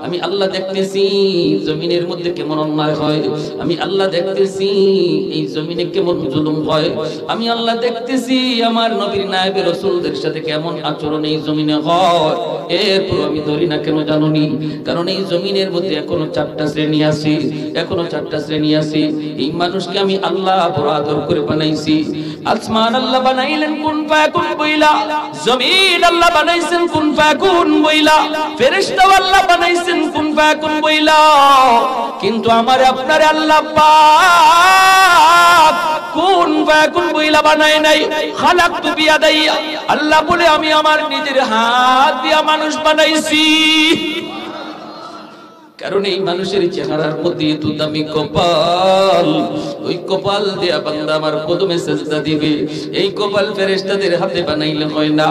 আমি আল্লাহ দেখতেছি জমিনের মধ্যে কেমন অন্যায় হয়, আমি আল্লাহ দেখতেছি এই জমিনে কেমন জুলুম হয়, আমি আল্লাহ দেখতেছি আমার নবীর নায়েবে রাসূলদের সাথে কেমন আচরণ এই জমিনে হয়। এরপর আমি ধরি না কেন জানুনি? কারণ এই জমিনের মধ্যে এখনো 4টা শ্রেণী আছে, এখনো 4টা শ্রেণী আছে। এই মানুষকে আমি আল্লাহ বড় আদর করে বানাইছি। আসমান আল্লাহ বানাইলেন কুন ফায়াকুন বইলা, জমিন আল্লাহ বানাইছেন কুন ফায়াকুন বইলা, ফেরেশতা আল্লাহ বানাইছেন কুন ফায়াকুন বইলা। কিন্তু আমার আপনার আল্লাহ পাক কুন ফায়াকুন বইলা বানায় নাই। খালাকতু বিয়াদাইয়া, আল্লাহ বলে আমি আমার নিজের হাত দিয়া মানুষ বানাইছি। কারণ এই মানুষের চেহারার মধ্যে এত দামি কপাল, ওই কপাল দিয়া বান্দা আমার কদমে সেজদা দিবে। এই কপাল ফেরেশতাদের হাতে বানাইলে হয় না,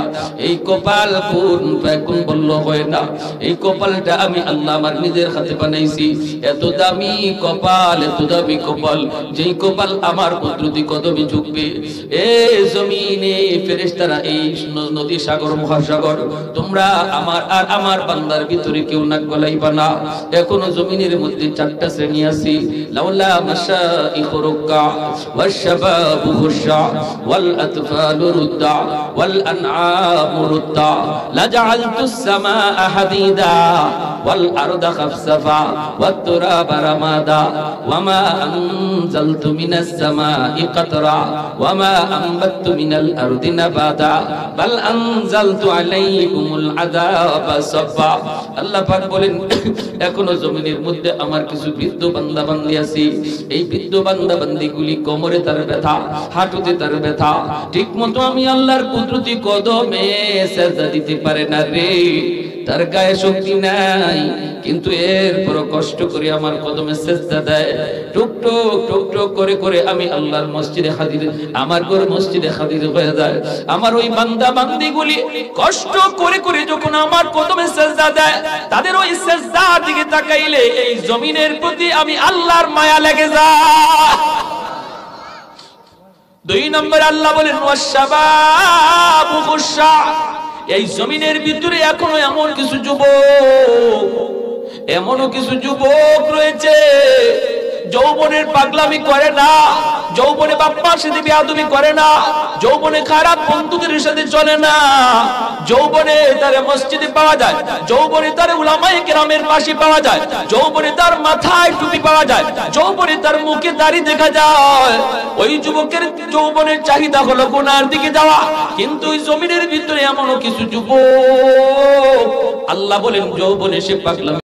এই কপাল কুন ফায়াকুন বললে হয় না। এই কপালটা আমি আল্লাহ আমার নিজের হাতে বানাইছি। এত দামি কপাল, এত দামি কপাল, যেই কপাল আমার কুদরতি কদমে ঝুঁকবে। এ জমিনে ফেরেশতারা, এই নদী সাগর মহাসাগর, তোমরা আমার আর আমার বান্দার ভিতরে কেউ নাক গলাইবা না। এখনো জমিনের মধ্যে 4টা শ্রেণী আছে। লাউলা মাশাইখু রুক্কা ওয়াশবাবু খুশা ওয়াল আতফালু রুদ্দা ওয়াল আনআমু রুদ্দা লাজআলতুস সামাআ হাদিদা ওয়াল আরদা খাফসাফা ওয়াত তুরাবা রামাদা ওয়ামা আনজালতু মিনাস সামাই কাতরা ওয়ামা আনবাততু মিনাল আরদি নাবাতা বাল আনজালতু আলাইকুমুল আযাবা সাফা। আল্লাহ পাক বলেন, এখনো জমিনের মধ্যে আমার কিছু বৃদ্ধ বান্দা বান্দি আছে। এই বৃদ্ধ বান্দা বান্দিগুলি কোমরে তার ব্যথা, হাঁটুতে তার ব্যথা, ঠিক মতো আমি আল্লাহর কুদরতি কদমে সেজদা দিতে পারে না রে। তার গায়ে শক্তি নাই, কিন্তু এরপর কষ্ট করে আমার কদমে সেজদা দেয়। টুকটুক টুকটুক করে করে আমি আল্লাহর মসজিদে হাজির, আমার ঘর মসজিদে হাজির হয়ে যায়। আমার ওই বান্দা বান্দিগুলি কষ্ট করে করে যখন আমার কদমে সেজদা দেয়, তাদের ওই সেজদার দিকে তাকাইলে এই জমিনের প্রতি আমি আল্লাহর মায়া লেগে যায়। 2 নম্বর আল্লাহ বলেন ওয়াশবাবু খুশা, এই জমিনের ভিতরে এখনো এমন কিছু যুবক, এমনও কিছু যুবক রয়েছে যৌবনের পাগলামি করে না, যৌবনে বাপ্পার সাথে বেয়াদবি করে না, যৌবনে খারাপ বন্ধুদের সাথে চলে না, যৌবনে তার মসজিদে পাওয়া যায়, যৌবনে তার উলামায়ে কেরামের পাশে পাওয়া যায়, যৌবনে তার মাথায় টুপি পাওয়া যায়, যৌবনে তার মুখে দাড়ি দেখা যায়। ওই যুবকের যৌবনের চাহিদা হলো গুনার দিকে যাওয়া। কিন্তু ওই জমিনের ভিতরে এমনও কিছু যুবক, আল্লাহ বলেন যৌবনে সে পাগলামি